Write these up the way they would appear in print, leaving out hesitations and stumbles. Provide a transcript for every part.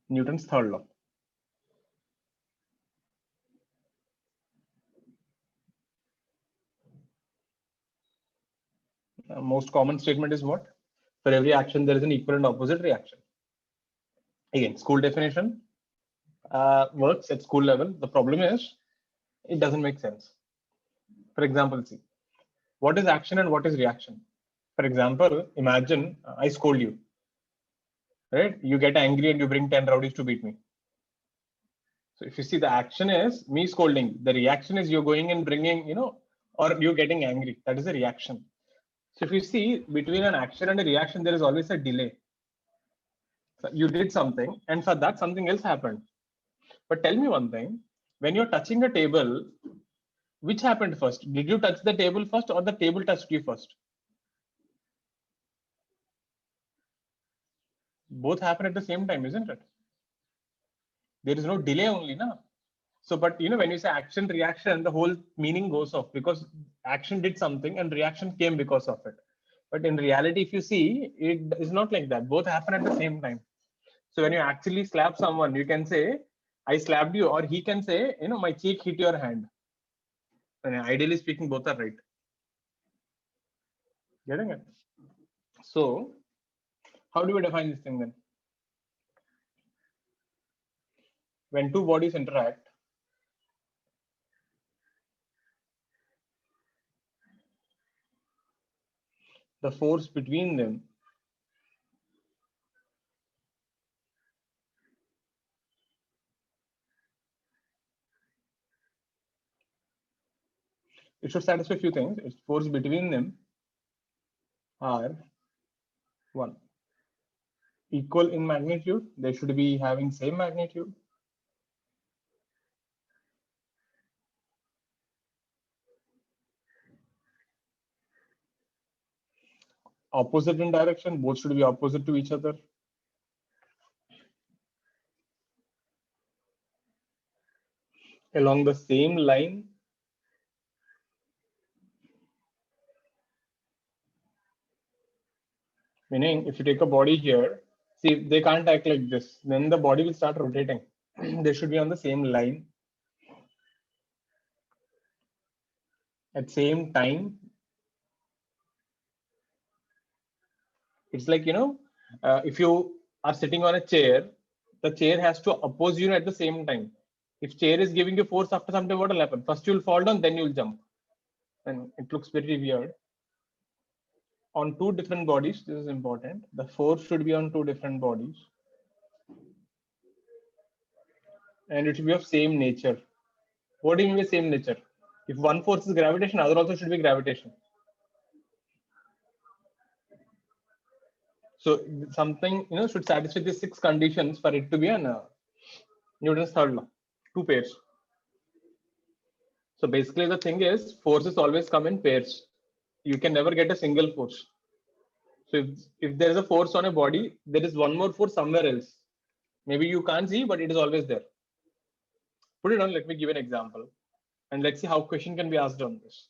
Newton's third law. Most common statement is what? For every action, there is an equal and opposite reaction. Again, school definition works at school level. The problem is it doesn't make sense. For example, see, what is action and what is reaction? For example, imagine I scold you, right? You get angry and you bring 10 rowdies to beat me. So if you see, the action is me scolding, the reaction is you're going and bringing, or you're getting angry. That is a reaction. So if you see, between an action and a reaction, there is always a delay. So you did something, and for that, something else happened. But tell me one thing, when you're touching a table, which happened first? Did you touch the table first or the table touched you first? Both happen at the same time, isn't it? There is no delay only, na? So, but when you say action, reaction, the whole meaning goes off because action did something and reaction came because of it. But in reality, if you see, it is not like that. Both happen at the same time. So when you actually slap someone, you can say, I slapped you, or he can say, my cheek hit your hand. And ideally speaking, both are right. Getting it? So how do we define this thing then? When two bodies interact, the force between them it should satisfy a few things. Its force between them are one, equal in magnitude. They should be having same magnitude. Opposite in direction, both should be opposite to each other. Along the same line. Meaning, if you take a body here, see, they can't act like this. Then the body will start rotating. They should be on the same line. At same time, it's like, if you are sitting on a chair, the chair has to oppose you at the same time. If chair is giving you force, after some time, what will happen? First you'll fall down, then you'll jump. And it looks very weird. On two different bodies, this is important. The force should be on two different bodies. And it should be of same nature. What do you mean by same nature? If one force is gravitation, other also should be gravitation. So something should satisfy these 6 conditions for it to be an Newton's third law. 2 pairs. So basically the thing is forces always come in pairs. You can never get a single force. So if there is a force on a body, there is one more force somewhere else. Maybe you can't see, but it is always there. Put it on. Let me give an example, and let's see how question can be asked on this.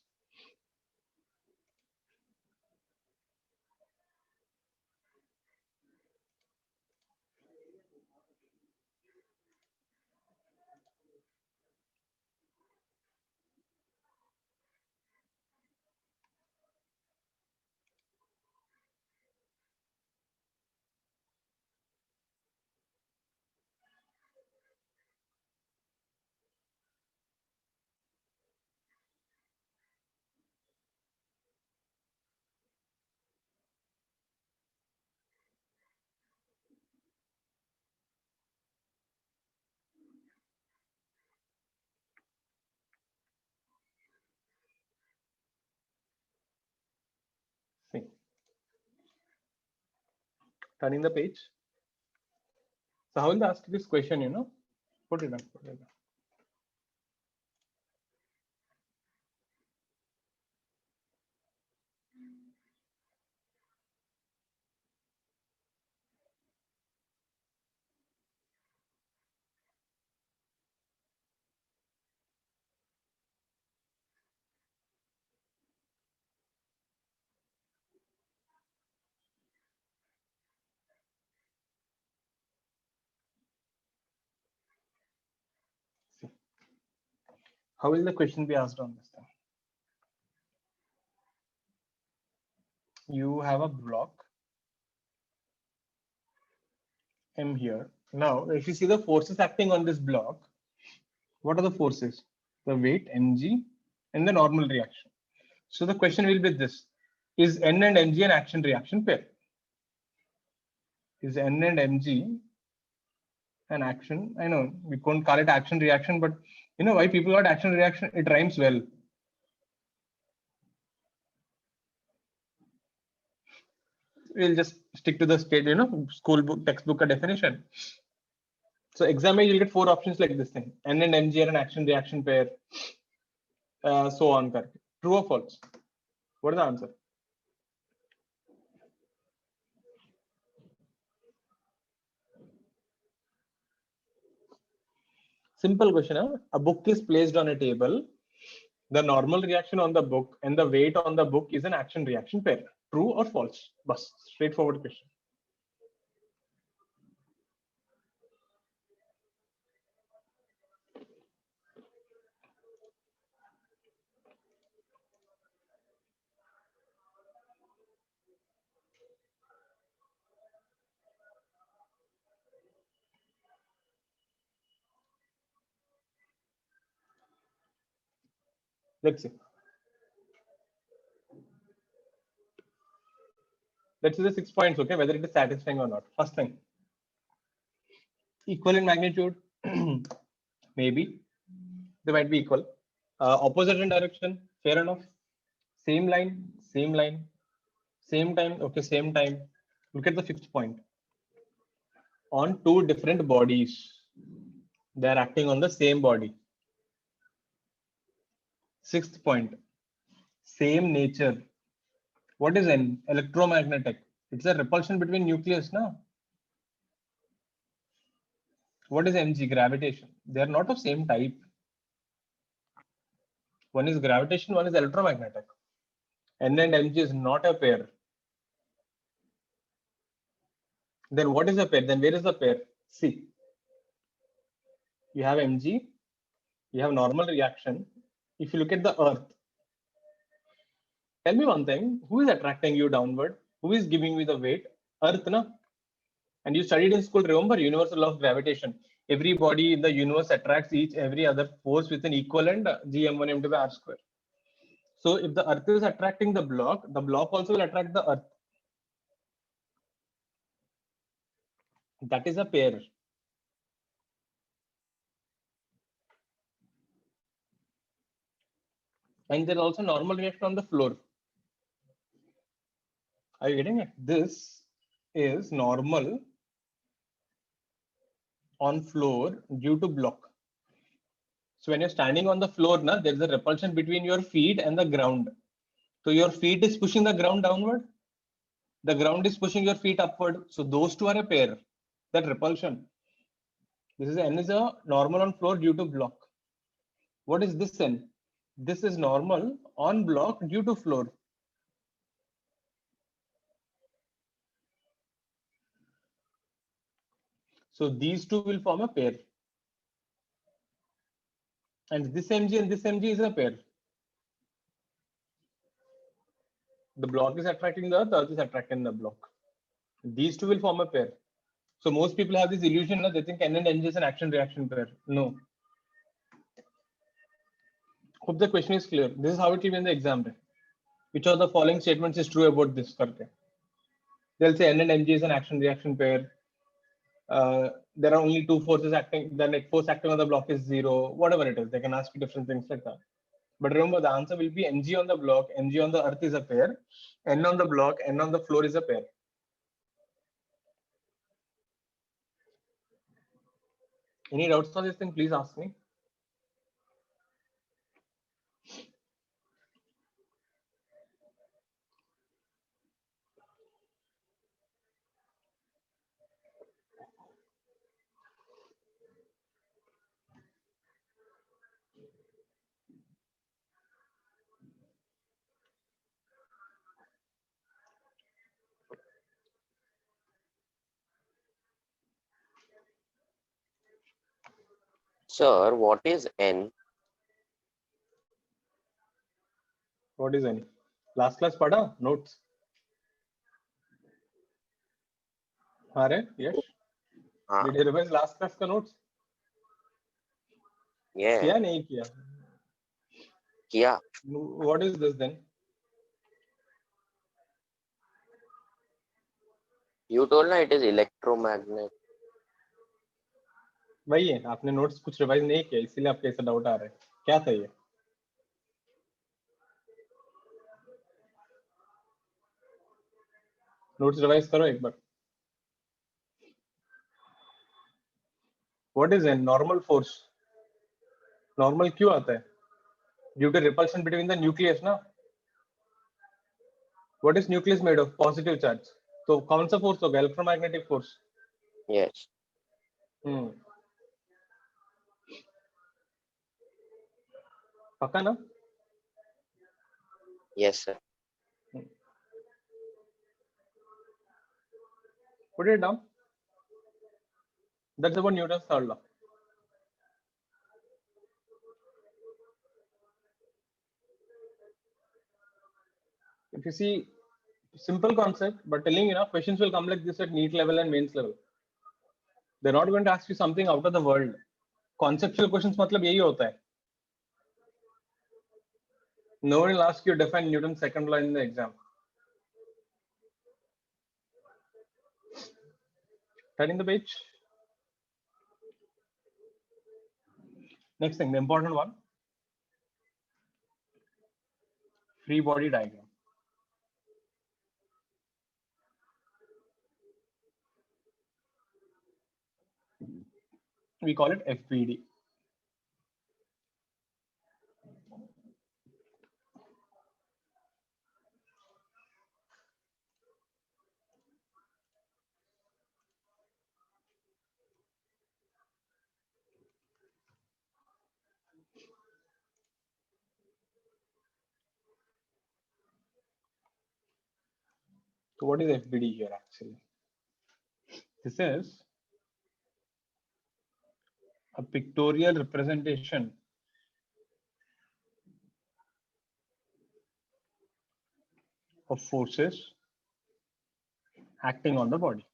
See, turning the page. So how will they ask this question? Put it up. Put it up. How will the question be asked on this thing? You have a block M here. Now, if you see the forces acting on this block, what are the forces? The weight mg and the normal reaction. So the question will be this: is N and mg an action reaction pair? Is N and mg an action? I know we can't call it action reaction, but you know why people got action reaction? It rhymes well. We'll just stick to the state, school book textbook definition. So exam you'll get 4 options like this thing: N and mg are an action reaction pair, so on. True or false? What is the answer? Simple question. Huh? A book is placed on a table. The normal reaction on the book and the weight on the book is an action reaction pair. True or false? Bus. Straightforward question. Let's see. Let's see the 6 points, okay, whether it is satisfying or not. First thing, equal in magnitude. Maybe they might be equal. Opposite in direction, fair enough. Same line, same line, same time, okay, same time. Look at the 5th point. On 2 different bodies, they are acting on the same body. 6th point, same nature. What is N? Electromagnetic. It's a repulsion between nucleus now. What is Mg? Gravitation. They are not of same type. One is gravitation, one is electromagnetic. N and Mg is not a pair. Then what is a pair? Then where is the pair? See, you have Mg, you have normal reaction. If you look at the Earth, tell me one thing, who is attracting you downward? Who is giving you the weight? Earth, na? And you studied in school, remember, universal law of gravitation. Every body in the universe attracts every other force with an equivalent gm1 m by r square. So if the Earth is attracting the block also will attract the Earth. That is a pair. And there's also normal reaction on the floor. Are you getting it? This is normal on floor due to block. So when you're standing on the floor, there's a repulsion between your feet and the ground. So your feet is pushing the ground downward. The ground is pushing your feet upward. So those two are a pair. That repulsion. This is N is a normal on floor due to block. What is this N? This is normal on block due to floor. So these two will form a pair. And this Mg and this Mg is a pair. The block is attracting the earth is attracting the block. These two will form a pair. So most people have this illusion that they think N and Mg is an action reaction pair. No. Hope the question is clear. This is how it will be in the exam. Which of the following statements is true about this? They'll say N and Mg is an action reaction pair. There are only 2 forces acting. The net force acting on the block is 0. Whatever it is, they can ask you different things like that. But remember, the answer will be Mg on the block, Mg on the earth is a pair, N on the block, N on the floor is a pair. Any doubts on this thing, please ask me. Sir, what is N? What is any? Last class pada notes. Are yes. हाँ Did you revise last class का notes? ये किया नहीं किया? किया What is this then? you told ना it is electromagnet वही है, आपने नोट्स कुछ रिवाइज नहीं किया इसीलिए आपको ऐसा डाउट आ रहा है। क्या था ये? नोट्स रिवाइज करो एक बार। What is an normal force? Normal क्यों आता है? Due to repulsion between the nucleus ना। What is nucleus made of? Positive charge. तो कौन सा फोर्स होगा? Electromagnetic force. yes पक्का ना? yes sir Put it down. That's about Newton's third law. If you see, simple concept, but telling you, questions will come like this at NEET level and mains level. They're not going to ask you something out of the world. Conceptual questions मतलब यही होता है. No one will ask you to define Newton's second law in the exam. Turning the page. Next thing, the important one. Free body diagram. We call it FBD. So what is FBD here actually? This is a pictorial representation of forces acting on the body.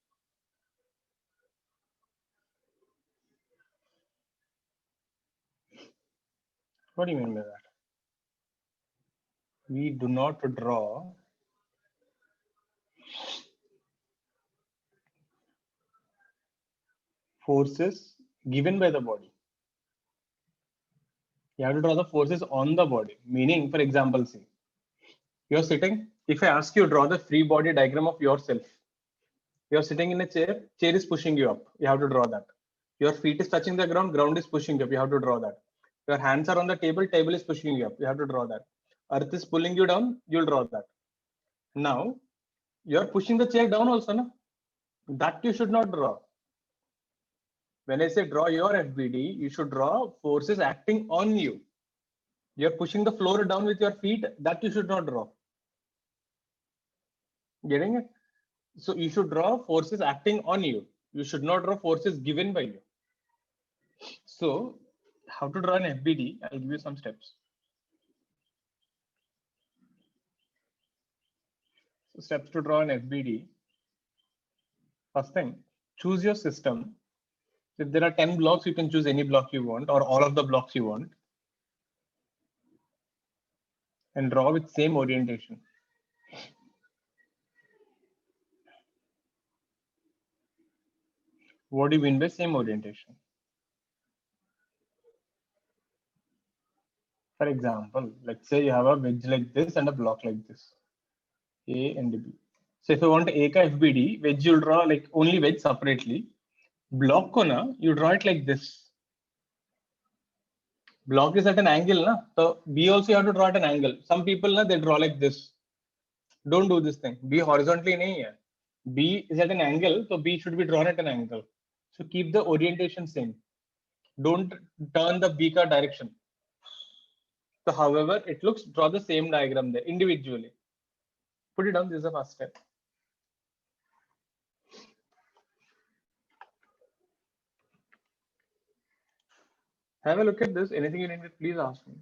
What do you mean by that? We do not draw forces given by the body. You have to draw the forces on the body. Meaning, for example, see, you're sitting. If I ask you to draw the free body diagram of yourself, you're sitting in a chair, chair is pushing you up. You have to draw that. Your feet is touching the ground, ground is pushing you up. You have to draw that. Your hands are on the table, table is pushing you up. You have to draw that. Earth is pulling you down, you'll draw that. Now, you're pushing the chair down also, no? That you should not draw. When I say draw your FBD, you should draw forces acting on you. You're pushing the floor down with your feet, that you should not draw. Getting it? So you should draw forces acting on you. You should not draw forces given by you. So how to draw an FBD? I'll give you some steps. So steps to draw an FBD. First thing, choose your system. If there are 10 blocks, you can choose any block you want or all of the blocks you want and draw with same orientation. What do you mean by same orientation? For example, let's say you have a wedge like this and a block like this, A and B. So if you want A ka FBD, wedge you'll draw like only wedge separately. Block ko na, you draw it like this. Block is at an angle, na? So B also you have to draw at an angle. Some people na they draw like this. Don't do this thing. B horizontally nahi hai. B is at an angle, so B should be drawn at an angle. So keep the orientation same. Don't turn the B ka direction. So however it looks, draw the same diagram there individually. Put it down. This is the first step. Have a look at this. Anything you need, please ask me.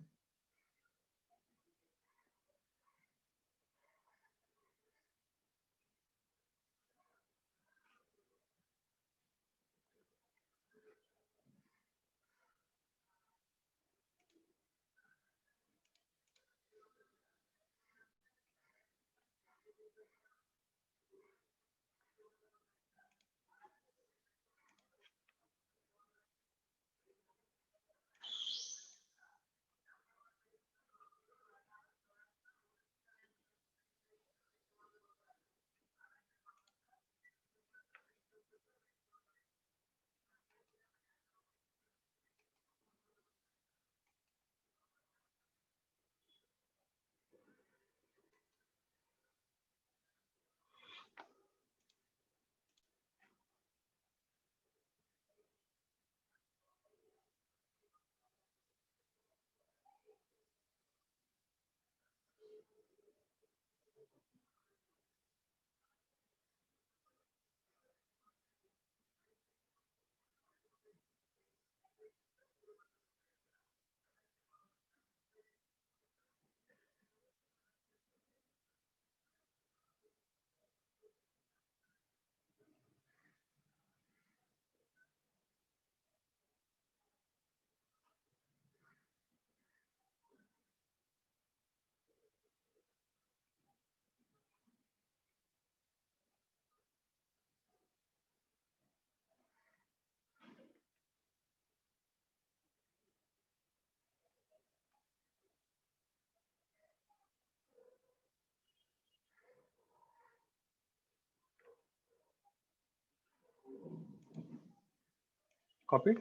Copied.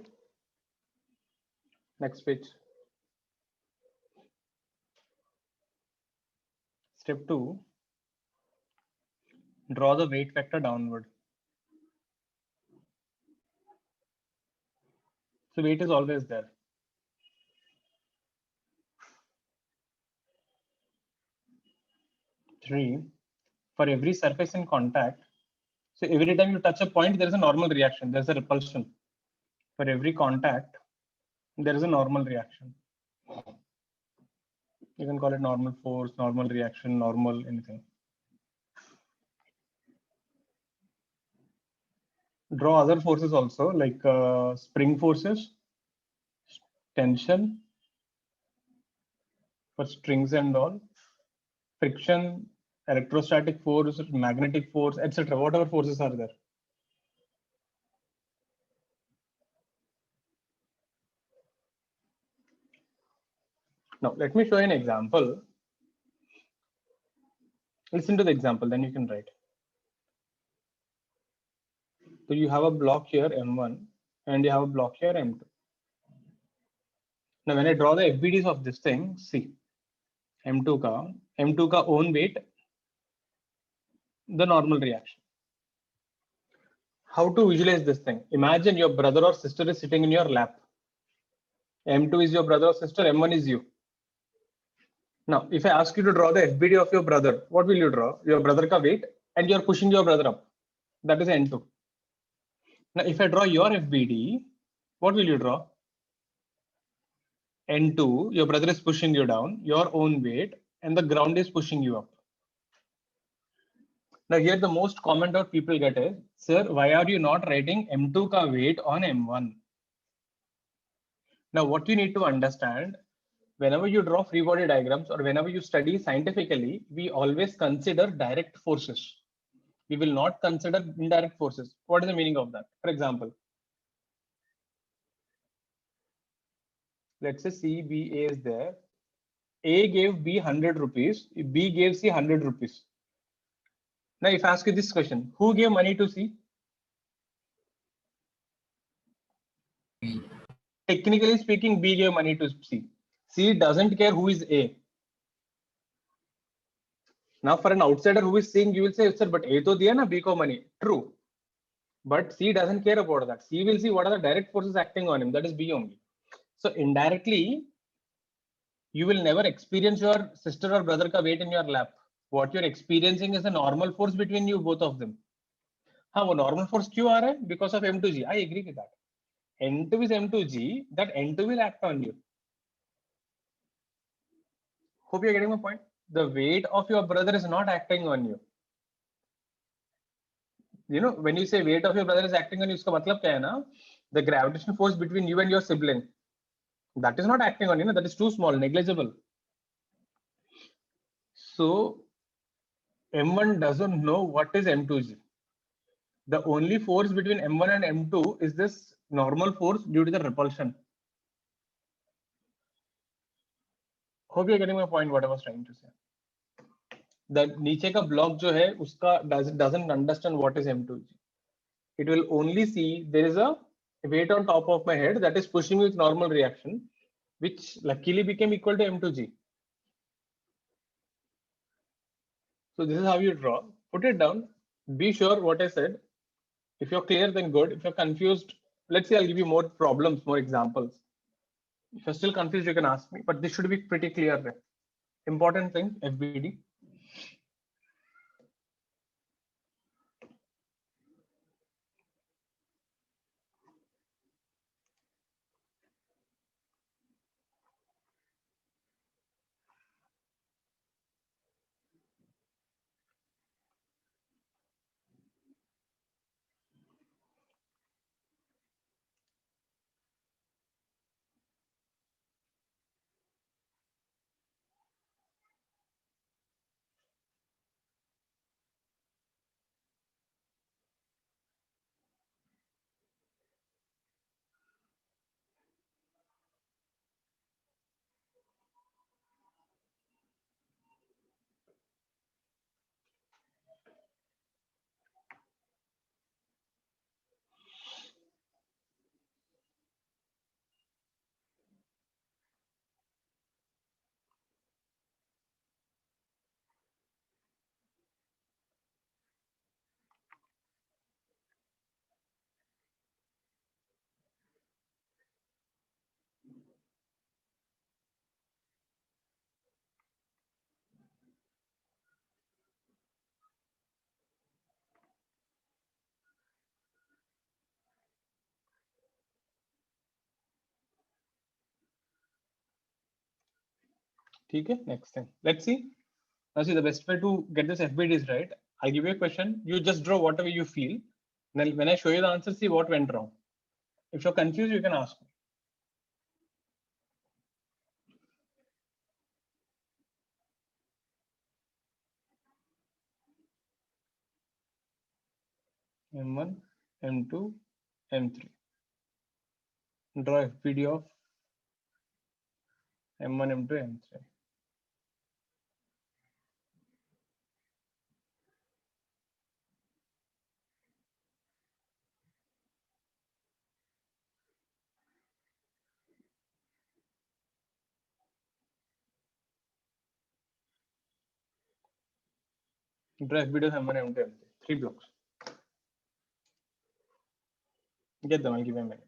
Next page. Step 2. Draw the weight vector downward. So weight is always there. Three, for every surface in contact, so every time you touch a point, there is a normal reaction. There's a repulsion. For every contact, there is a normal reaction. You can call it normal force, normal reaction, normal anything. Draw other forces also, like spring forces, tension for strings and all, friction, electrostatic force, magnetic force, etc. Whatever forces are there. Now, let me show you an example. Listen to the example, then you can write. So you have a block here, M1, and you have a block here, M2. Now, when I draw the FBDs of this thing, see, M2 ka own weight, the normal reaction. How to visualize this thing? Imagine your brother or sister is sitting in your lap. M2 is your brother or sister, M1 is you. Now, if I ask you to draw the FBD of your brother, what will you draw? Your brother ka weight, and you're pushing your brother up. That is N2. Now, if I draw your FBD, what will you draw? N2, your brother is pushing you down, your own weight, and the ground is pushing you up. Now, here the most common doubt people get is, sir, why are you not writing M2 ka weight on M1? Now, what you need to understand, whenever you draw free body diagrams or whenever you study scientifically, we always consider direct forces. We will not consider indirect forces. What is the meaning of that? For example, let's say CBA is there. A gave B 100 rupees. B gave C 100 rupees. Now, if I ask you this question, who gave money to C? Technically speaking, B gave money to C. C doesn't care who is A. Now, for an outsider who is seeing, you will say, sir, but A to diya na B ko money. True. But C doesn't care about that. C will see what are the direct forces acting on him. That is B only. So indirectly, you will never experience your sister or brother ka weight in your lap. What you're experiencing is a normal force between you, both of them. हाँ वो normal force क्यों आ रहा है? Because of M2G. I agree with that. N2 is M2G. That N2 will act on you. Hope you're getting my point. The weight of your brother is not acting on you. You know, when you say weight of your brother is acting on you, इसका मतलब क्या है ना? The gravitational force between you and your sibling, that is not acting on you. That is too small, negligible. So M1 doesn't know what is M2G. The only force between M1 and M2 is this normal force due to the repulsion. Hope you're getting my point, what I was trying to say. The नीचे का block जो है उसका doesn't understand what is M2G. It will only see there is a weight on top of my head that is pushing me with normal reaction, which luckily became equal to M2G. So this is how you draw. Put it down. Be sure what I said. If you're clear, then good. If you're confused, let's say I'll give you more problems, more examples. If you're still confused, you can ask me, but this should be pretty clear. Important thing, FBD. Okay, next thing. Let's see. Now see, the best way to get this FBDs right, I'll give you a question. You just draw whatever you feel. Then when I show you the answer, see what went wrong. If you're confused, you can ask me. M1, M2, M3. Draw FBD of M1, M2, M3. Draw FBD of M1, M2, M3. 3 blocks. Get them, I'll give you a minute.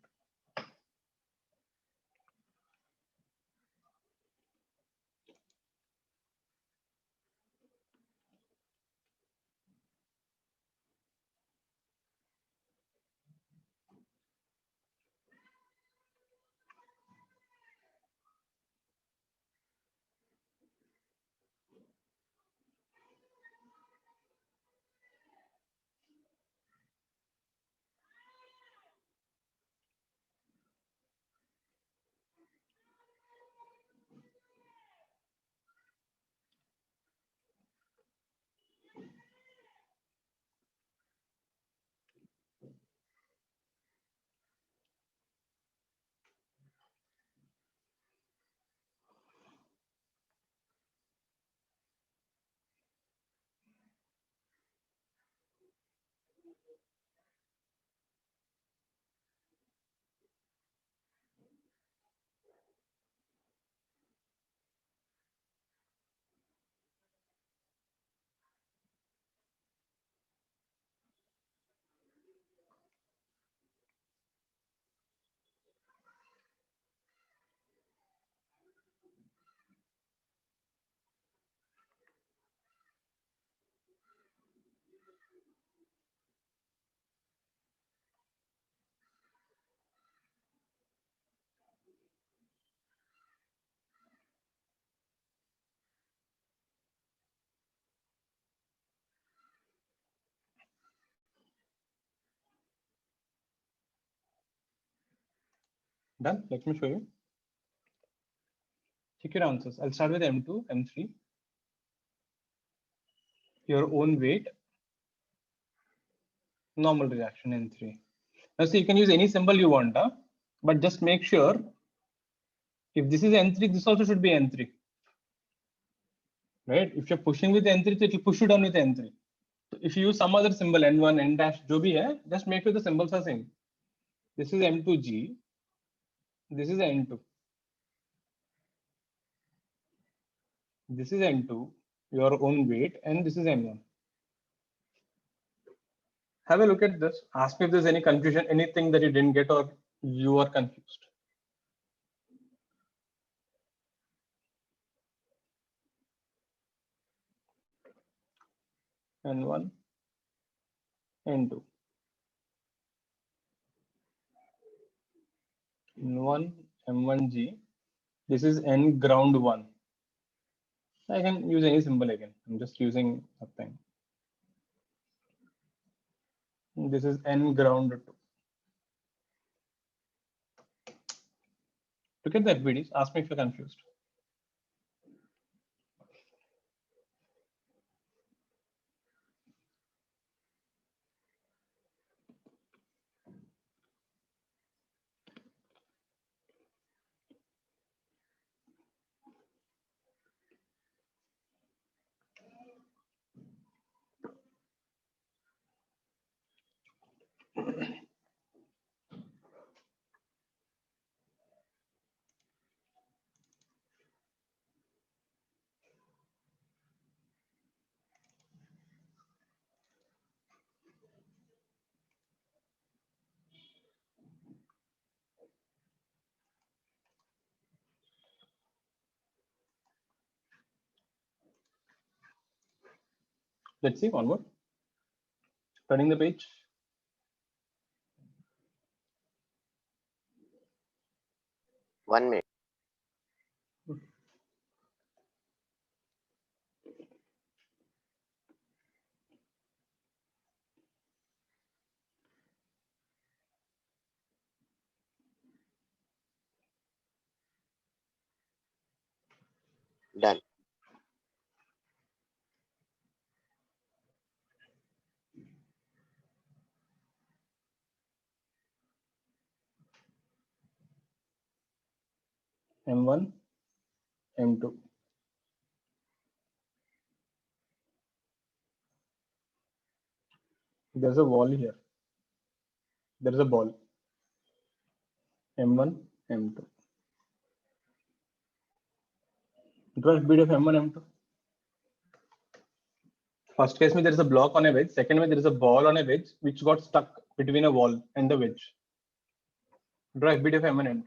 Done. Let me show you. Check your answers. I'll start with M2, M3. Your own weight. Normal reaction N3. Now see, you can use any symbol you want, but just make sure if this is N3, this also should be N3. Right? If you're pushing with N3, so it will push you down with N3. So if you use some other symbol, N1, N dash, jo bhi hai, just make sure the symbols are same. This is M2G. This is N2. This is N2, your own weight, and this is N1. Have a look at this. Ask me if there's any confusion, anything that you didn't get or you are confused. N1, N2. N1, M1G. This is N ground 1. I can use any symbol again. I'm just using something. This is N ground 2. Look at the FBDs. Ask me if you're confused. Let's see one more. Turning the page. One minute. Done. M1, M2. There's a wall here. There is a ball. M1, M2. Draw FBD of M1, M2. First case, there is a block on a wedge. Second, there is a ball on a wedge which got stuck between a wall and the wedge. Draw FBD of M1, M2.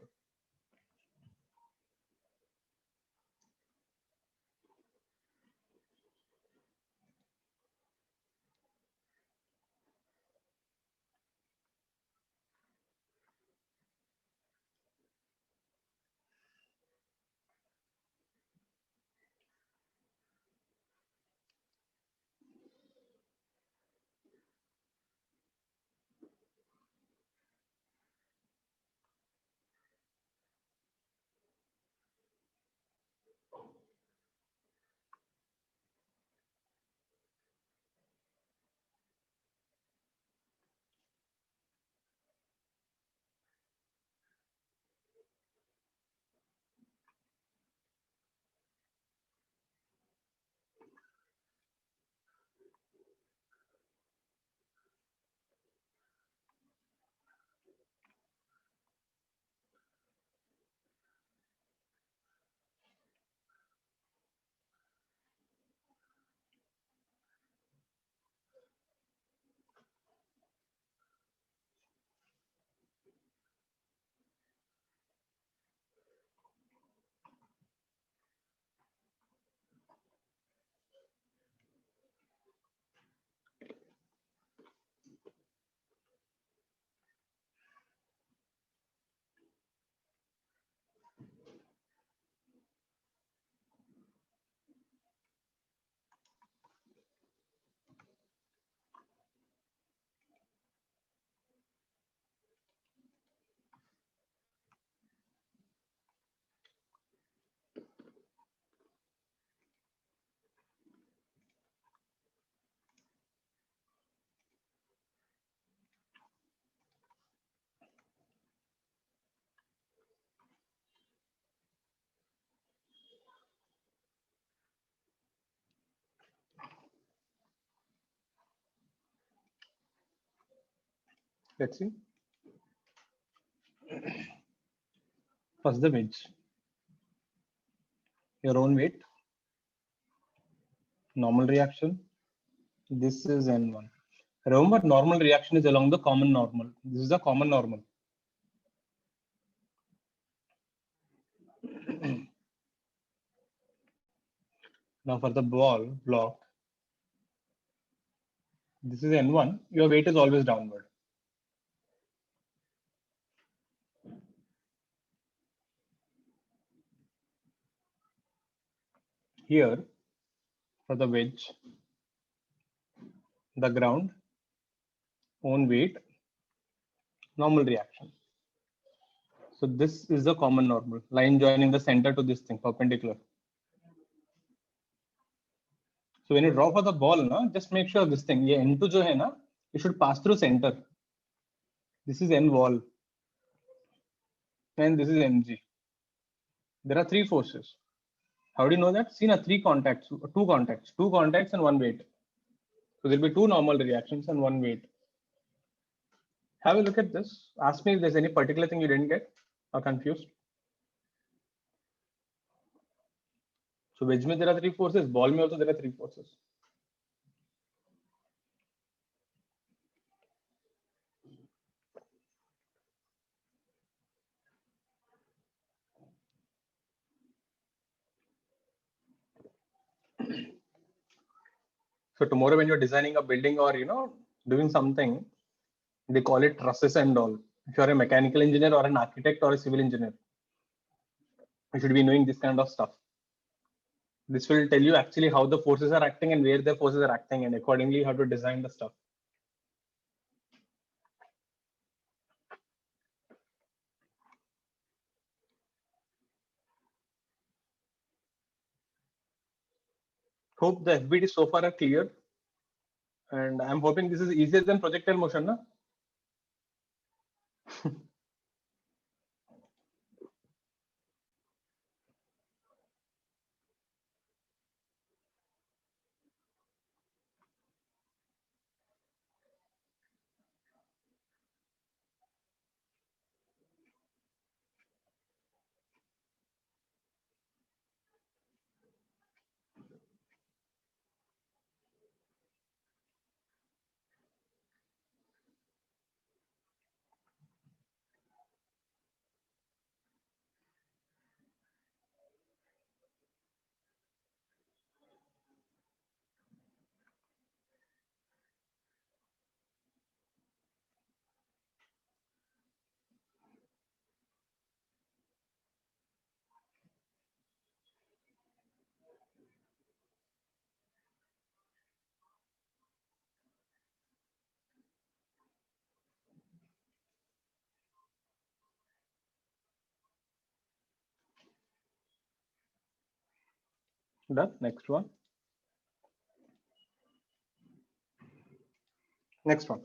Let's see. First, the wedge. Your own weight. Normal reaction. This is N1. Remember, normal reaction is along the common normal. This is the common normal. Now for the ball block, this is N1. Your weight is always downward. Here, for the wedge, the ground, own weight, normal reaction. So this is the common normal, line joining the center to this thing, perpendicular. So when you draw for the ball, na, just make sure this thing, ye N2 jo hai na, it should pass through center. This is N wall. And this is Mg. There are three forces. How do you know that? See na, two contacts and one weight. So there'll be two normal reactions and one weight. Have a look at this. Ask me if there's any particular thing you didn't get or confused. So wedge mein there are three forces, ball mein also there are three forces. So tomorrow when you're designing a building or doing something, they call it trusses and all. If you're a mechanical engineer or an architect or a civil engineer, you should be knowing this kind of stuff. This will tell you actually how the forces are acting and where the forces are acting, and accordingly how to design the stuff. Hope the FBT so far are clear. And I'm hoping this is easier than projectile motion, na? Done. Next one. Next one.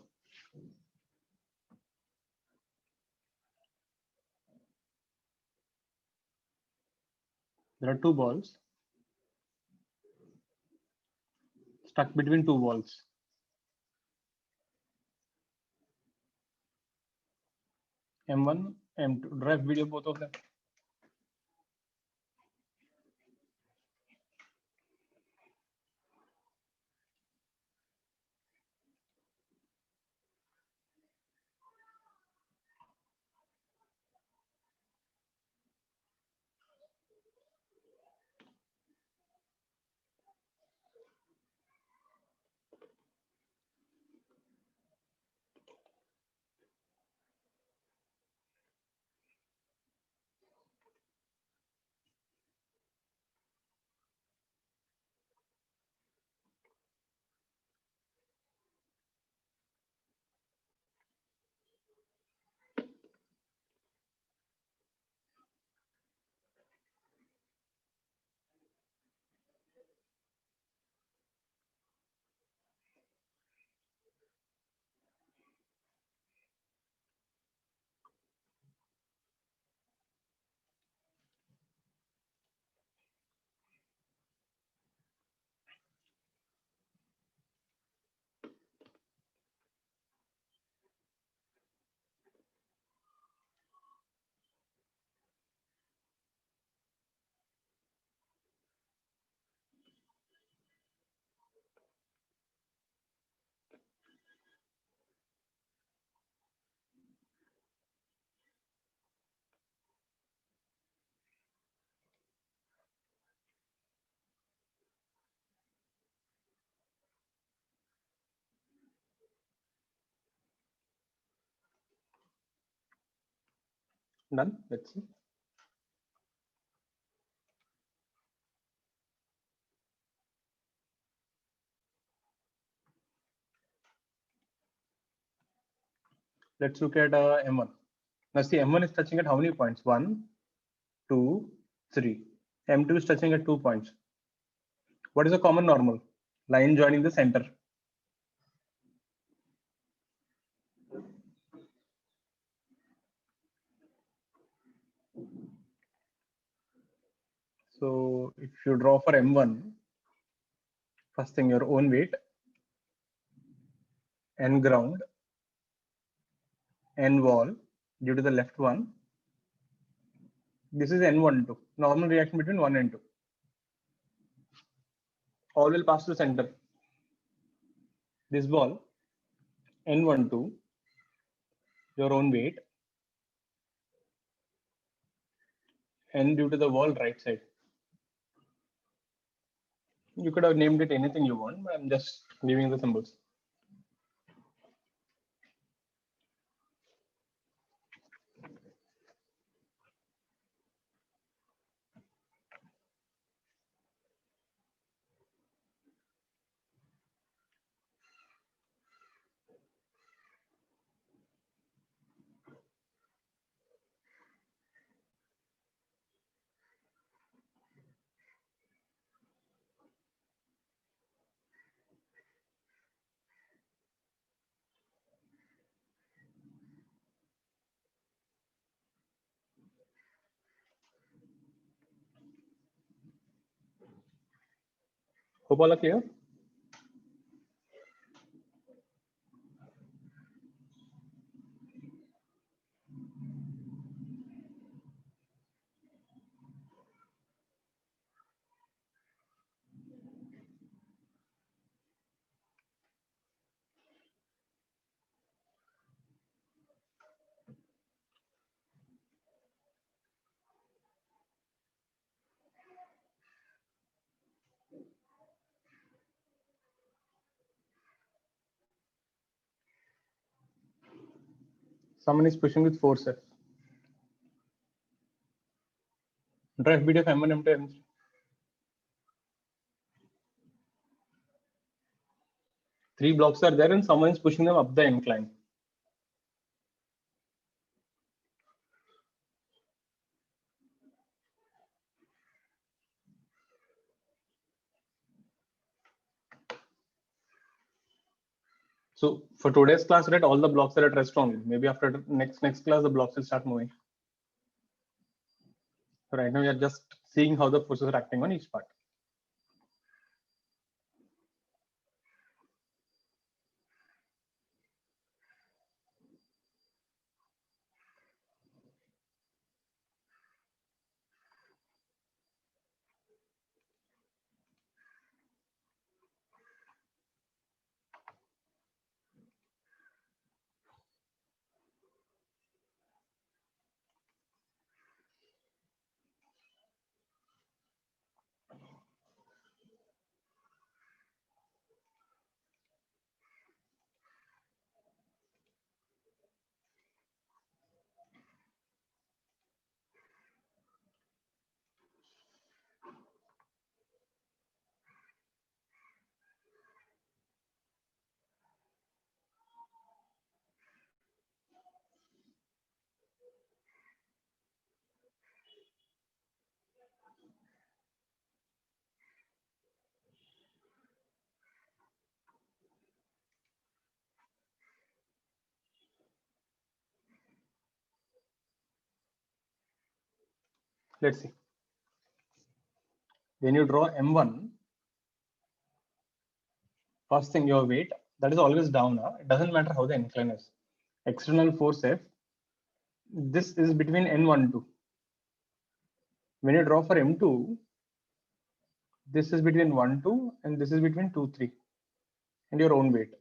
There are two balls stuck between two walls. M1, M2. Drive video both of them. Done. Let's see. Let's look at M1. Now see, M1 is touching at how many points? 1, 2, 3. M2 is touching at 2 points. What is a common normal? Line joining the center. So if you draw for M1, first thing your own weight, N ground, N wall due to the left one. This is N12, normal reaction between 1 and 2. All will pass to center. This ball, N12, your own weight, N due to the wall right side. You could have named it anything you want, but I'm just giving the symbols. Hope all are clear. Someone is pushing with force F. Drive BDF M1, M2, M3. Three blocks are there and someone is pushing them up the incline. So for today's class, right, all the blocks are at rest only. Maybe after next class, the blocks will start moving. So right now we are just seeing how the forces are acting on each part. Let's see. When you draw M1, first thing your weight, that is always down. It doesn't matter how the incline is. External force F, this is between N1, 2. When you draw for M2, this is between 1, 2, and this is between 2, 3. And your own weight.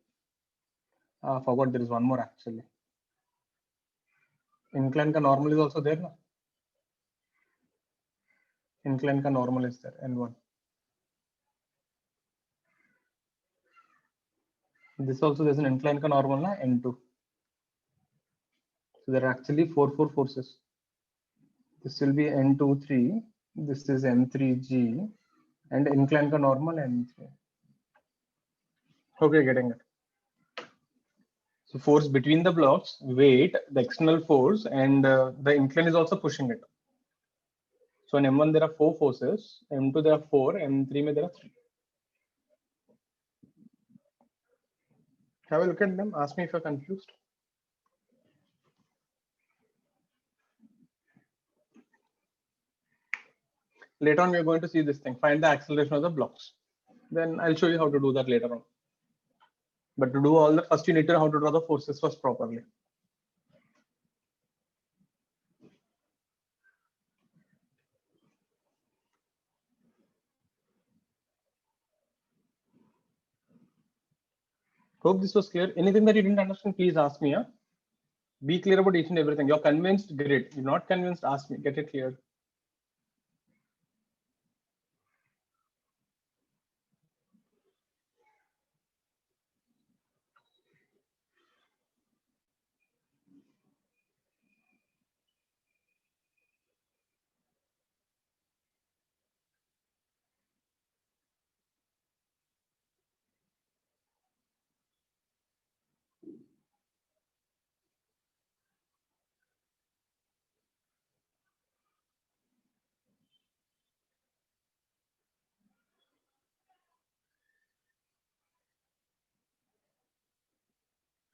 Forgot there is one more actually. Incline ka normal is also there. No? Incline ka normal is there, N1. This also there's an incline ka normal, na, N2. So there are actually four forces. This will be N2, 3. This is M3G. And incline ka normal N3. Okay, getting it. So force between the blocks, weight, the external force, and the incline is also pushing it. So in M1 there are 4 forces, M2 there are 4, M3 there are 3. Have a look at them. Ask me if you're confused. Later on, we're going to see this thing. Find the acceleration of the blocks. Then I'll show you how to do that later on. But to do all that, first you need to know how to draw the forces first properly. Hope this was clear. Anything that you didn't understand, please ask me. Be clear about each and everything. You're convinced, great. You're not convinced, ask me. Get it clear.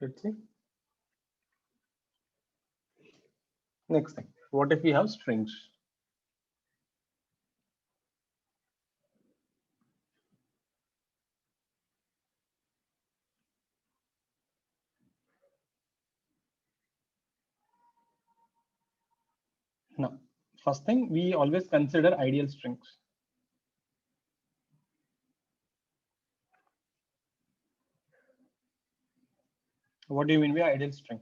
Let's see. Next thing. What if we have strings? Now, first thing, we always consider ideal strings. What do you mean by ideal string?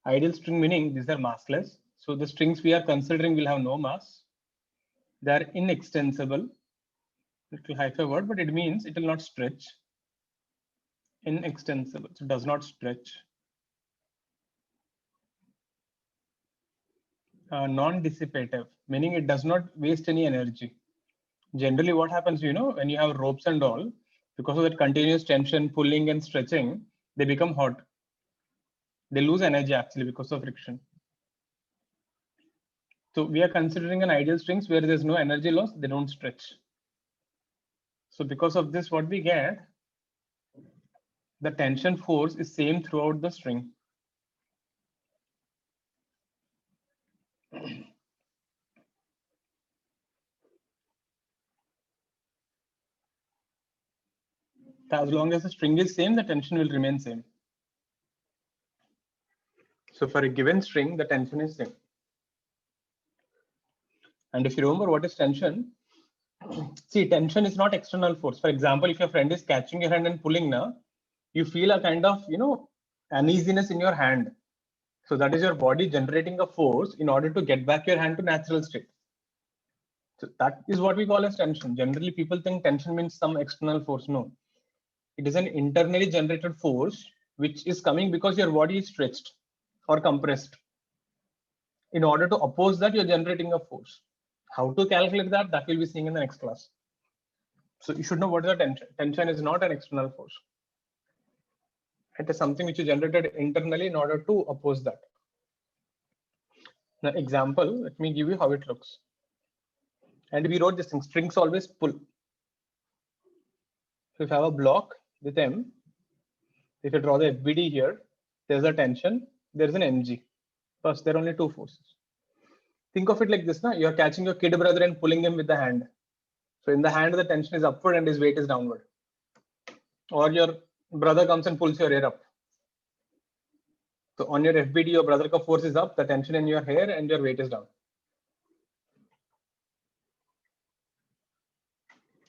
Ideal string meaning these are massless. So the strings we are considering will have no mass. They are inextensible. Little hyphen word, but it means it will not stretch. Inextensible, so it does not stretch. Non-dissipative, meaning it does not waste any energy. Generally, what happens, when you have ropes and all, because of that continuous tension, pulling and stretching, they become hot. They lose energy actually because of friction. So we are considering an ideal strings where there's no energy loss, they don't stretch. So because of this, what we get, the tension force is same throughout the string. As long as the string is same, the tension will remain same. So for a given string, the tension is same. And if you remember what is tension, see, tension is not external force. For example, if your friend is catching your hand and pulling now, you feel a kind of, uneasiness in your hand. So that is your body generating a force in order to get back your hand to natural state. So that is what we call as tension. Generally, people think tension means some external force. No, it is an internally generated force which is coming because your body is stretched or compressed. In order to oppose that, you're generating a force. How to calculate that? That we'll be seeing in the next class. So you should know what is the tension. Tension is not an external force. It is something which is generated internally in order to oppose that. Now, example, let me give you how it looks. And we wrote this thing, strings always pull. So if I have a block with M, if you draw the FBD here, there's a tension, there's an mg. First, there are only two forces. Think of it like this, you're catching your kid brother and pulling him with the hand. So in the hand, the tension is upward and his weight is downward. Or your brother comes and pulls your hair up. So on your FBD, your brother ka force is up, the tension in your hair and your weight is down.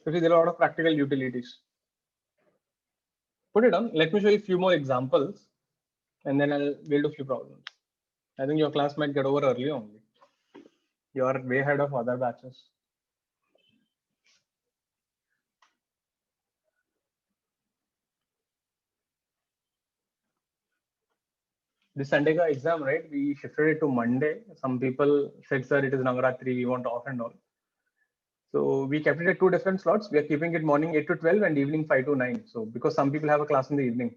So there are a lot of practical utilities. Put it on. Let me show you a few more examples and then we'll do a few problems. I think your class might get over early only. You are way ahead of other batches. This Sunday ka exam, right? We shifted it to Monday. Some people said, sir, it is Navaratri, we want off and all. So we kept it at two different slots. We are keeping it morning 8 to 12 and evening 5 to 9. So because some people have a class in the evening.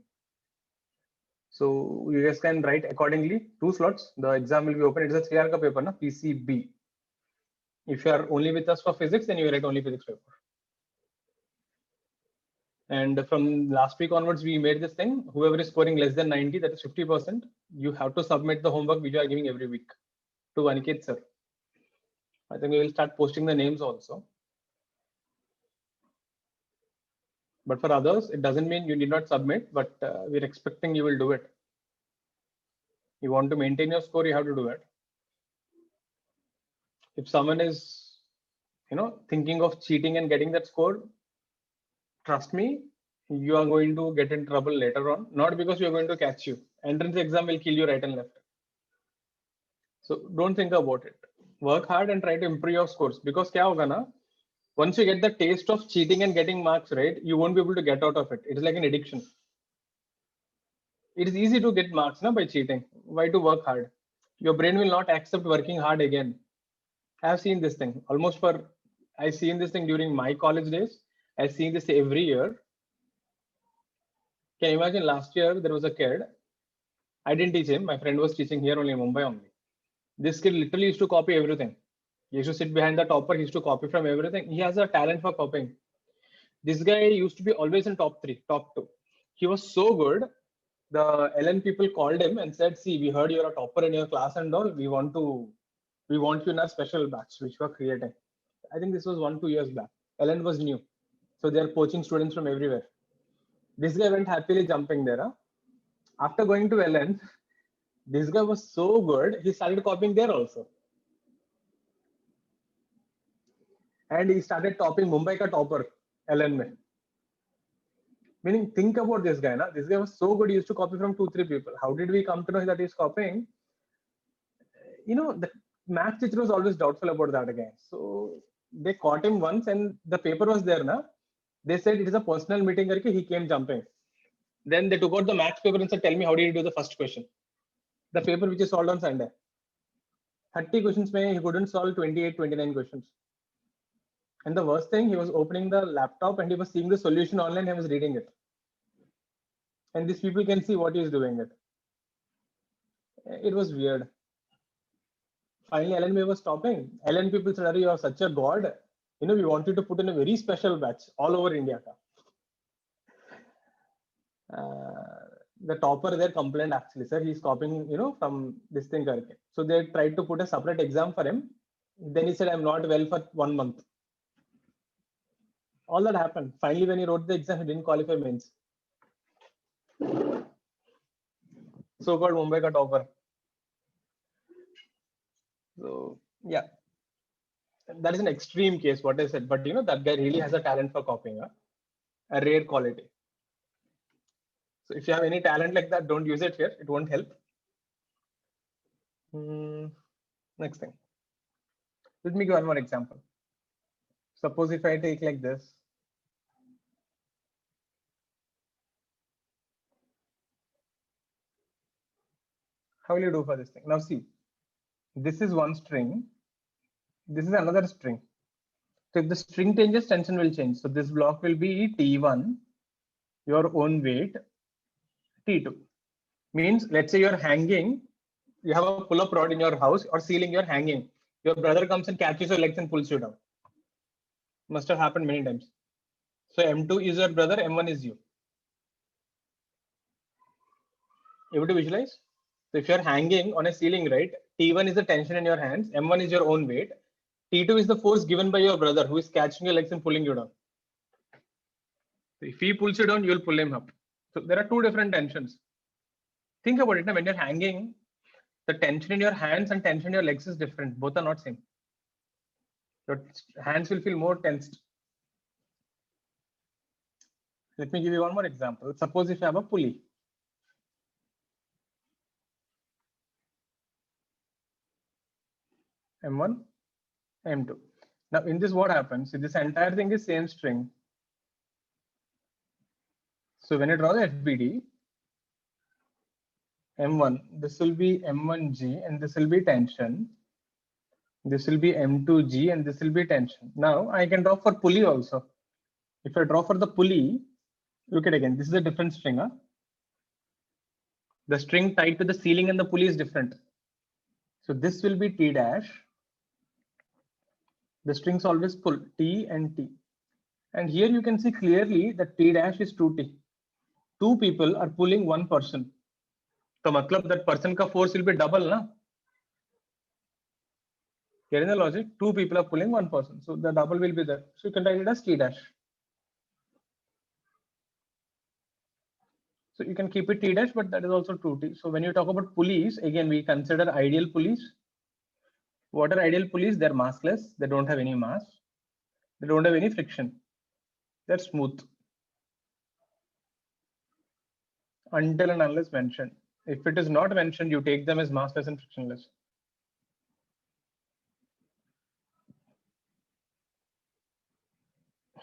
So you guys can write accordingly, two slots. The exam will be open. It is a 3 hour ka paper, na? PCB. If you are only with us for physics, then you write only physics paper. And from last week onwards, we made this thing. Whoever is scoring less than 90, that is 50%, you have to submit the homework which you are giving every week to Aniket sir. I think we will start posting the names also. But for others, it doesn't mean you need not submit, but we're expecting you will do it. You want to maintain your score, you have to do it. If someone is, thinking of cheating and getting that score, trust me, you are going to get in trouble later on, not because you're going to catch you. Entrance exam will kill you right and left. So don't think about it. Work hard and try to improve your scores, because kya hoga na, once you get the taste of cheating and getting marks, right, you won't be able to get out of it. It is like an addiction. It is easy to get marks by cheating. Why to work hard? Your brain will not accept working hard again. I have seen this thing I've seen this thing during my college days. I've seen this every year. Can you imagine last year there was a kid. I didn't teach him. My friend was teaching here only in Mumbai only. This kid literally used to copy everything. He used to sit behind the topper. He used to copy from everything. He has a talent for copying. This guy used to be always in top 3, top 2. He was so good. The LN people called him and said, see, we heard you're a topper in your class and all. We want you in our special batch, which we're creating. I think this was 1-2 years back. LN was new. So they're poaching students from everywhere. This guy went happily jumping there. After going to LN, This guy was so good, he started copying there also. And he started topping Mumbai ka topper, LN mein. Meaning, think about this guy. Na? This guy was so good, he used to copy from 2-3 people. How did we come to know that he's copying? You know, the math teacher was always doubtful about that again. So they caught him once and the paper was there. Na? They said it is a personal meeting. Karke he came jumping. Then they took out the maths paper and said, tell me, how did you do the first question? The paper which is solved on Sunday. 30 questions, he couldn't solve 28, 29 questions. And the worst thing, he was opening the laptop and he was seeing the solution online. He was reading it. And these people can see what he is doing it. It was weird. Finally, LN was stopping. LN people said, you are such a god. You know, we want you to put in a very special batch all over India. The topper there complained actually, sir, he's copying, you know, from this thing. So they tried to put a separate exam for him. Then he said, I'm not well for 1 month. All that happened. Finally, when he wrote the exam, he didn't qualify mains. So-called Mumbai ka topper. So yeah, that is an extreme case, what I said. But you know, that guy really has a talent for copying, a rare quality. So if you have any talent like that, don't use it here. It won't help. Next thing. Let me give one more example. Suppose if I take like this. How will you do for this thing? Now see, this is one string. This is another string. So if the string changes, tension will change. So this block will be T1, your own weight, T2. Means, let's say you're hanging, you have a pull-up rod in your house or ceiling, you're hanging. Your brother comes and catches your legs and pulls you down. Must have happened many times. So M2 is your brother, M1 is you. Able to visualize? So if you're hanging on a ceiling, right, T1 is the tension in your hands, M1 is your own weight, T2 is the force given by your brother who is catching your legs and pulling you down. So if he pulls you down, you'll pull him up. So there are two different tensions. Think about it. Now, when you're hanging, the tension in your hands and tension in your legs is different. Both are not same. Your hands will feel more tensed. Let me give you one more example. Suppose if you have a pulley. M1, M2. Now in this, what happens? See, this entire thing is same string. So when you draw the FBD, M1, this will be M1G and this will be tension. This will be M2G and this will be tension. Now I can draw for pulley also. If I draw for the pulley, look at again, this is a different string. Huh? The string tied to the ceiling and the pulley is different. So this will be T dash. The strings always pull T and T. And here you can see clearly that T dash is 2T. Two people are pulling one person. So matlab that person ka force will be double, na? Here in the logic, two people are pulling one person. So the double will be there. So you can write it as T dash. So you can keep it T dash, but that is also 2T. So when you talk about pulleys, again, we consider ideal pulleys. What are ideal pulleys? They're massless. They don't have any mass. They don't have any friction. They're smooth. Until and unless mentioned. If it is not mentioned, you take them as massless and frictionless.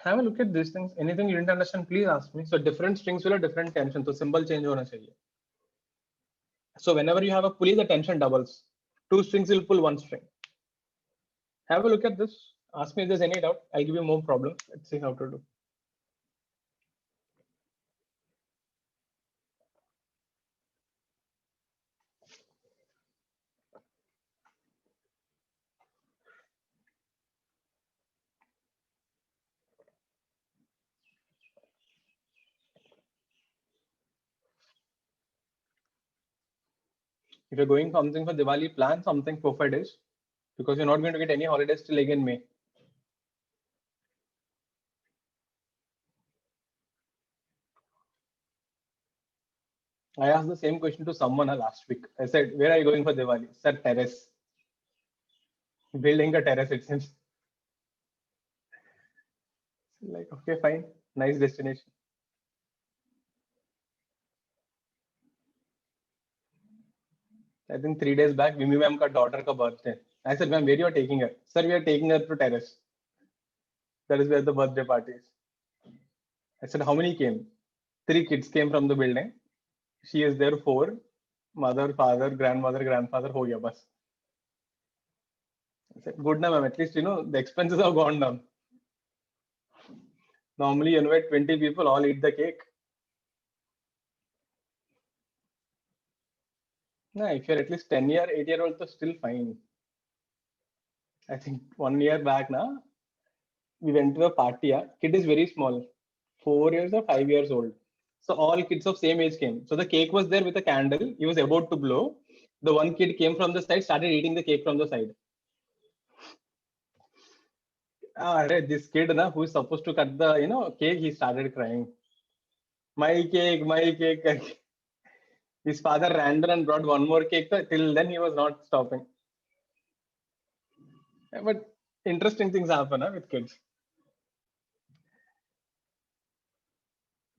Have a look at these things. Anything you didn't understand, please ask me. So different strings will have different tension. So symbol change hona chahiye. So whenever you have a pulley, the tension doubles. Two strings will pull one string. Have a look at this. Ask me if there's any doubt. I'll give you more problems. Let's see how to do. If you're going something for Diwali, plan something 4-5 days because you're not going to get any holidays till again May. I asked the same question to someone last week. I said, "Where are you going for Diwali?" Sir, terrace. Building a terrace, it seems. Like, okay, fine. Nice destination. I think 3 days back, Mimi ma'am ka daughter ka birthday. I said, "Ma'am, where you are taking her?" Sir, we are taking her to terrace. That is where the birthday party is. I said, "How many came?" 3 kids came from the building. She is there 4. Mother, father, grandmother, grandfather, ho gaya bas. I said, "Good na ma'am. At least, the expenses have gone down. Normally, you invite 20 people, all eat the cake." No, if you're at least 10-year, 8-year-old, so still fine. I think 1 year back now, we went to a party. Kid is very small, 4 years or 5 years old. So all kids of same age came. So the cake was there with a candle. He was about to blow. The one kid came from the side, started eating the cake from the side. This kid, na, who is supposed to cut the cake, he started crying. My cake, my cake. His father ran there and brought one more cake. Till then, he was not stopping. But interesting things happen with kids.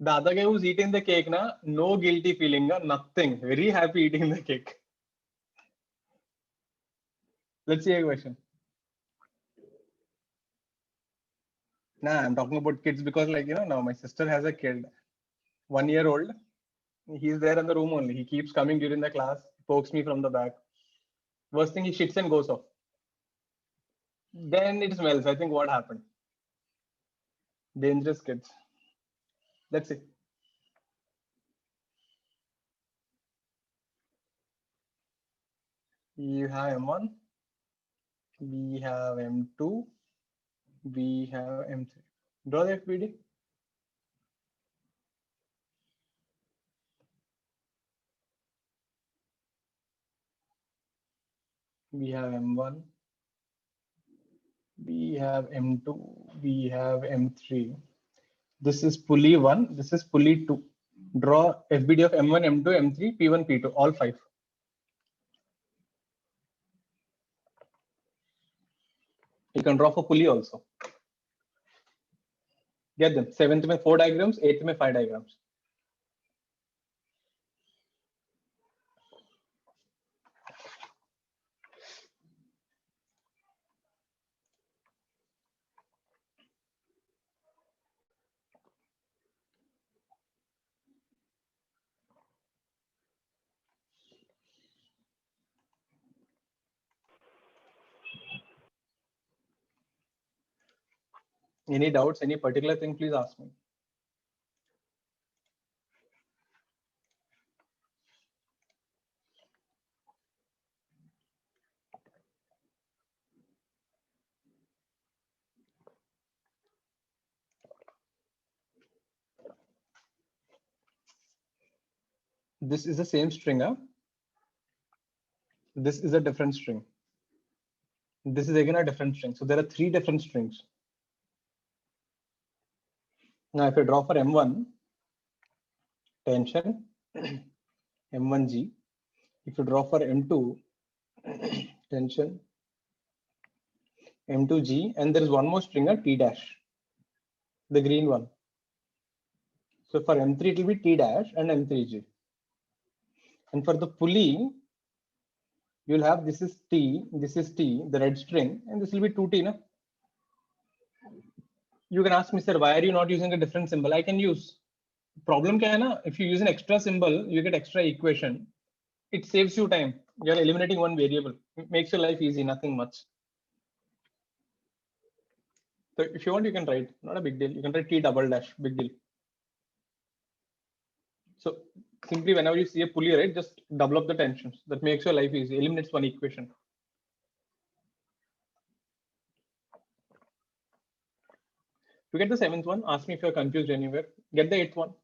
The other guy who's eating the cake, no guilty feeling, nothing. Very happy eating the cake. Let's see a question. Nah, I'm talking about kids because, now my sister has a kid, 1 year old. He's there in the room only. He keeps coming during the class, pokes me from the back. Worst thing, he shits and goes off. Then it smells. I think what happened? Dangerous kids. Let's see. You have M1. We have M2. We have M3. Draw the FBD. We have M1. We have M2. We have M3. This is pulley 1. This is pulley 2. Draw FBD of M1, M2, M3, P1, P2, all 5. You can draw for pulley also. Get them. 7th में 4 diagrams, 8th में 5 diagrams. Any doubts, any particular thing, please ask me. This is the same string. This is a different string. This is again a different string. So there are 3 different strings. Now, if I draw for M1, tension, M1G. If you draw for M2, tension, M2G, and there is one more string, T dash, the green one. So for M3, it will be T dash and M3G. And for the pulley, you'll have this is T, the red string, and this will be 2T. No? You can ask me, sir, why are you not using a different symbol? I can use. Problem kya hai na? If you use an extra symbol, you get extra equation. It saves you time. You're eliminating one variable. It makes your life easy, nothing much. So if you want, you can write, not a big deal. You can write T double dash, big deal. So simply whenever you see a pulley, right, just double up the tensions. That makes your life easy, eliminates one equation. To get the 7th one, ask me if you're confused anywhere. Get the 8th one.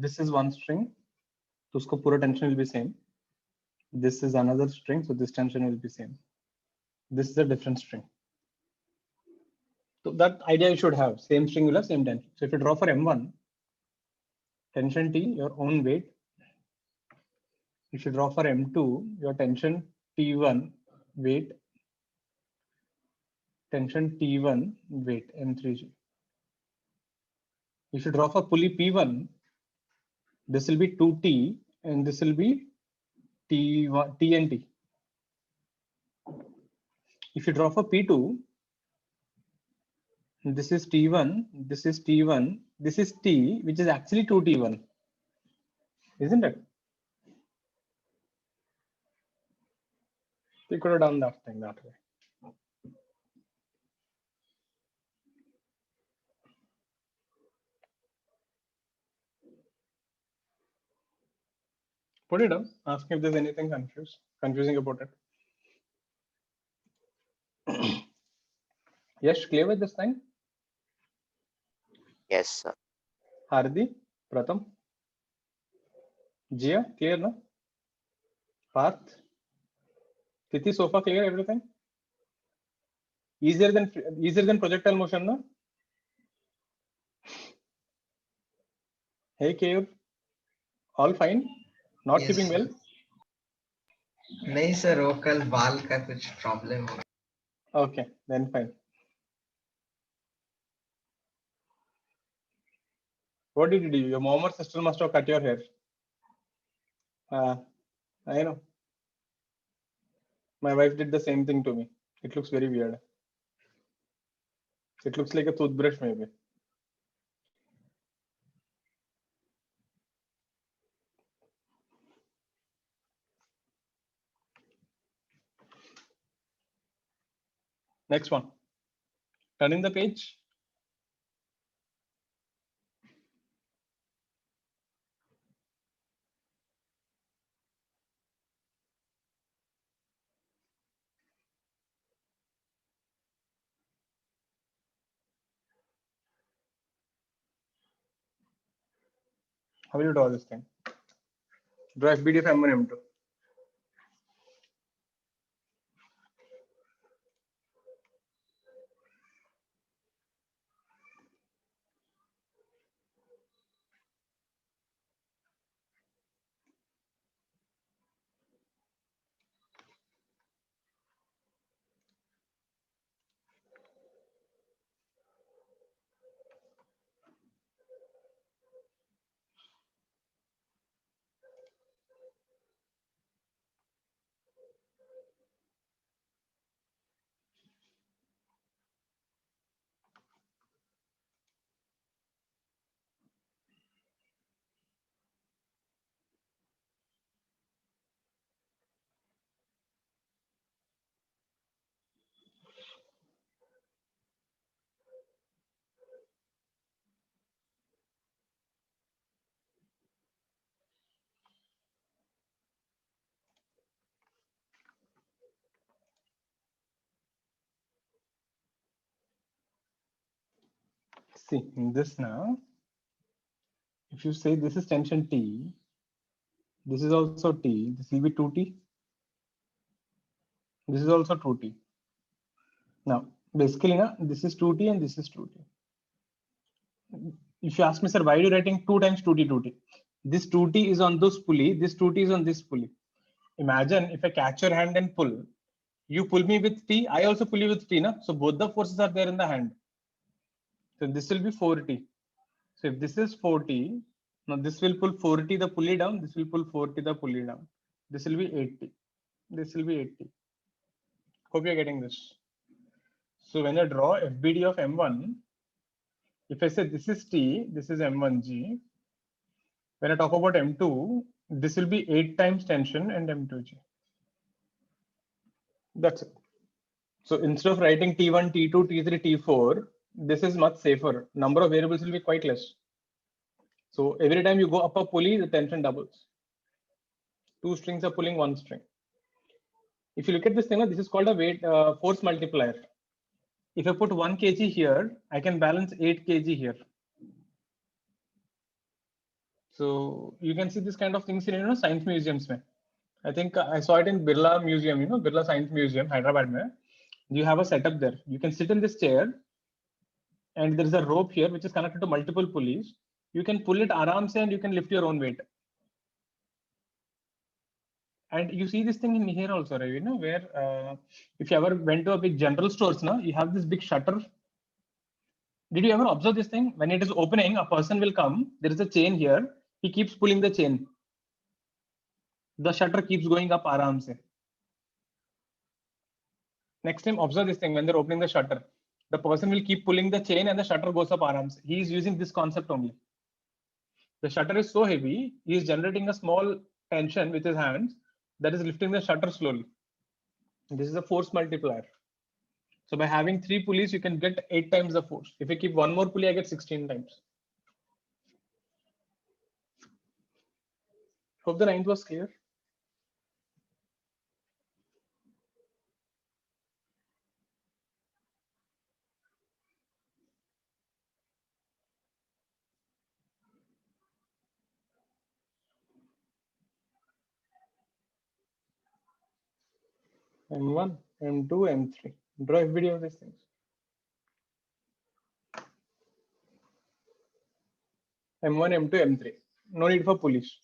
This is one string, so usko pura tension will be same. This is another string, so this tension will be same. This is a different string. So that idea you should have. Same string will have same tension. So if you draw for M1, tension T, your own weight. If you draw for M2, your tension T1, weight. Tension T1, weight, M3G. If you draw for pulley P1, this will be 2T and this will be T1, T and T. If you draw for P2, this is T1, this is T1, this is T, which is actually 2T1, isn't it? We could have done that thing that way. Put it up, ask if there's anything confusing about it. Yes, clear with this thing? Yes, sir. Hardi, Pratham, Jia, clear na? Parth, Tithi, so far clear everything? Easier than projectile motion, na? Hey, Kev, all fine? Not Yes, keeping well? नहीं sir वो कल बाल का कुछ problem हो गया Okay, then fine. What did you do? Your mom or sister must have cut your hair. I know. My wife did the same thing to me. It looks very weird. It looks like a toothbrush, maybe. Next one. Turning the page. How will you draw this thing? Draw FBD of M1, M2. See, in this now, if you say this is tension T, this is also T, this will be 2T. This is also 2T. Now, basically, now, this is 2T and this is 2T. If you ask me, sir, why are you writing 2 times 2T, 2T? This 2T is on this pulley, this 2T is on this pulley. Imagine if I catch your hand and pull, you pull me with T, I also pull you with T, na? So both the forces are there in the hand. So this will be 4T. So if this is 4T, now this will pull 4T the pulley down, this will pull 4T the pulley down. This will be 8T. This will be 8T. Hope you're getting this. So when I draw FBD of M1, if I say this is T, this is M1G. When I talk about M2, this will be 8 times tension and M2G. That's it. So instead of writing T1, T2, T3, T4, this is much safer. Number of variables will be quite less. So every time you go up a pulley, the tension doubles. 2 strings are pulling 1 string. If you look at this thing, this is called a weight force multiplier. If I put 1 kg here, I can balance 8 kg here. So you can see this kind of things in science museums. Mein. I think I saw it in Birla Museum, Birla Science Museum, Hyderabad. Mein. You have a setup there. You can sit in this chair, and there is a rope here which is connected to multiple pulleys. You can pull it aram se and you can lift your own weight. And you see this thing in here also, right? Where if you ever went to a big general stores, you have this big shutter. Did you ever observe this thing? When it is opening, a person will come. There is a chain here. He keeps pulling the chain. The shutter keeps going up aram se. Next time, observe this thing when they're opening the shutter. The person will keep pulling the chain and the shutter goes up aram se. He is using this concept only. The shutter is so heavy, he is generating a small tension with his hands that is lifting the shutter slowly. This is a force multiplier. So by having 3 pulleys, you can get 8 times the force. If I keep one more pulley, I get 16 times. Hope the ninth was clear. M1, M2, M3. Draw a video of these things. M1, M2, M3. No need for pulleys.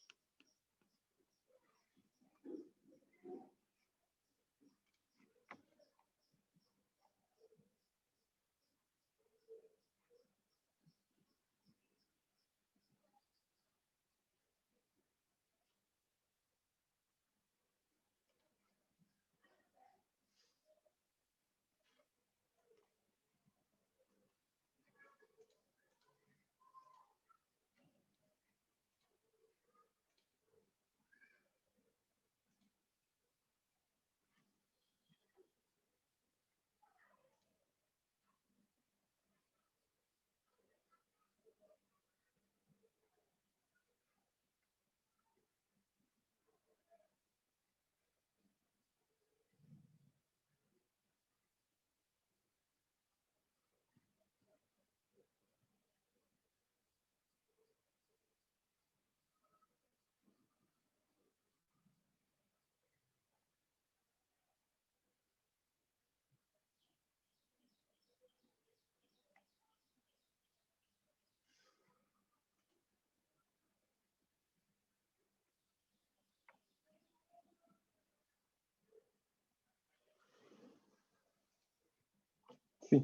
See,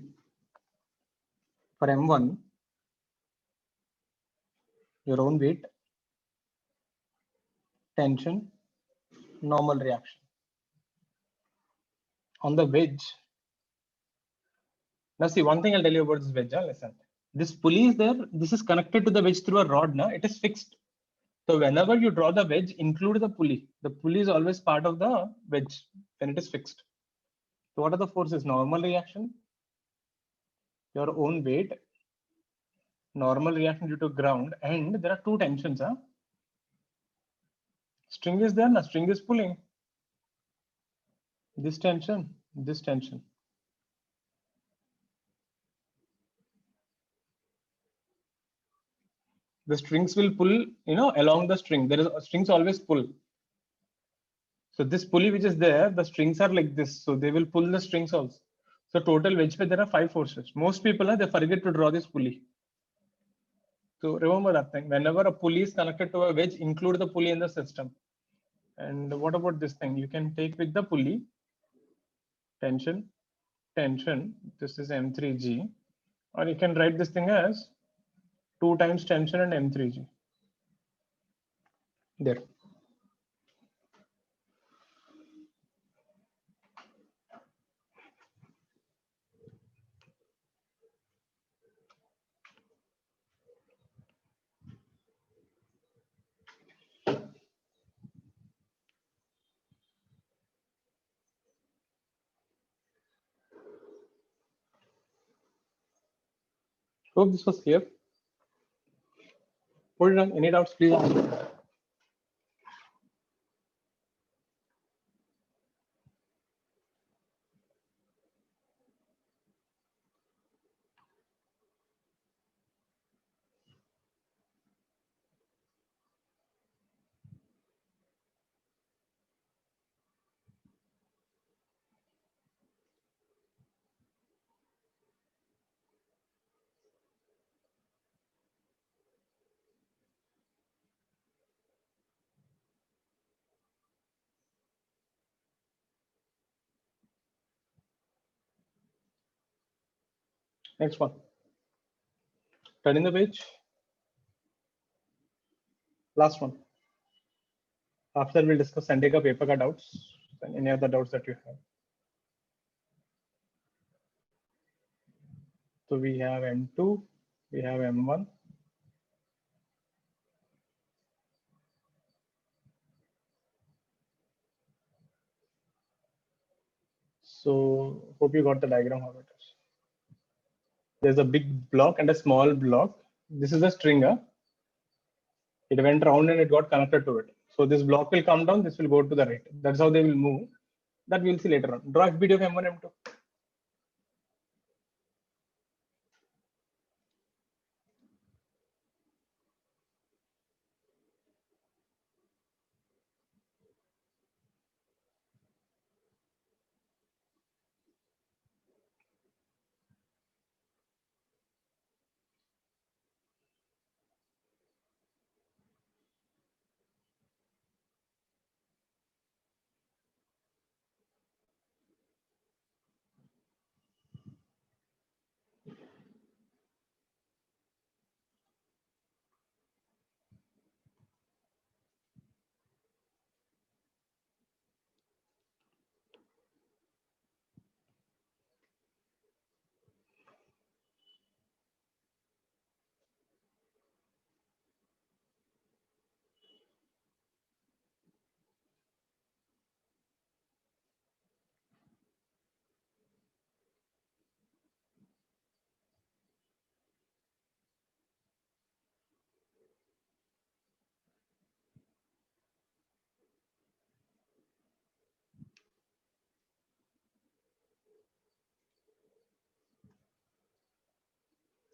for M1, your own weight, tension, normal reaction. On the wedge, now see, one thing I'll tell you about this wedge. Listen, this pulley is there. This is connected to the wedge through a rod. It is fixed. So whenever you draw the wedge, include the pulley. The pulley is always part of the wedge when it is fixed. So what are the forces? Normal reaction, your own weight, normal reaction due to ground, and there are 2 tensions. String is there, string is pulling. This tension, this tension. The strings will pull, along the string. There is strings always pull. So this pulley which is there, the strings are like this. So they will pull the strings also. So total wedge pay, there are 5 forces. Most people, they forget to draw this pulley. So remember that thing. Whenever a pulley is connected to a wedge, include the pulley in the system. And what about this thing? You can take with the pulley, tension, tension. This is M3G. Or you can write this thing as 2 times tension and M3G. There. Hope this was clear. Put it on. Any doubts, please ask. Next one. Turning the page. Last one. After we'll discuss Sunday ka paper ka doubts and any other doubts that you have. So we have M2, we have M1. So hope you got the diagram how it is. There's a big block and a small block. This is a stringer. It went round and it got connected to it. So this block will come down, this will go to the right. That's how they will move. That we'll see later on. Draw FBD of M1, M2.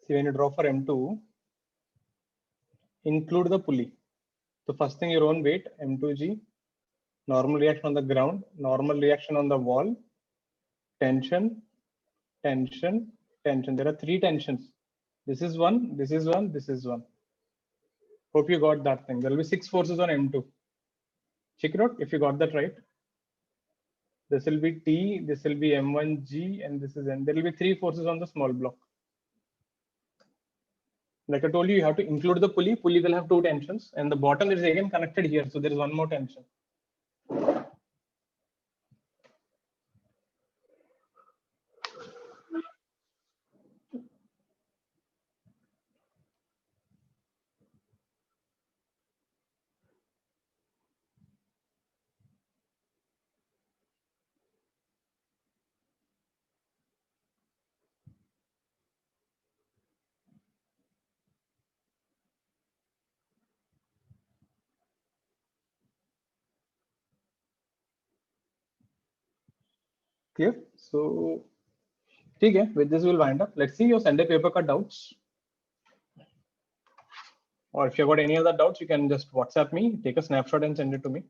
See, when you draw for M2, include the pulley. So first thing, your own weight, M2G, normal reaction on the ground, normal reaction on the wall, tension, tension, tension. There are 3 tensions. This is one, this is one, this is one. Hope you got that thing. There will be 6 forces on M2. Check it out if you got that right. This will be T, this will be M1G, and this is N. There will be 3 forces on the small block. Like I told you, you have to include the pulley. Pulley will have 2 tensions, and the bottom is again connected here. So there is one more tension. Clear? So, okay, with this we'll wind up. Let's see your Sunday paper cut doubts. Or if you've got any other doubts, you can just WhatsApp me, take a snapshot and send it to me.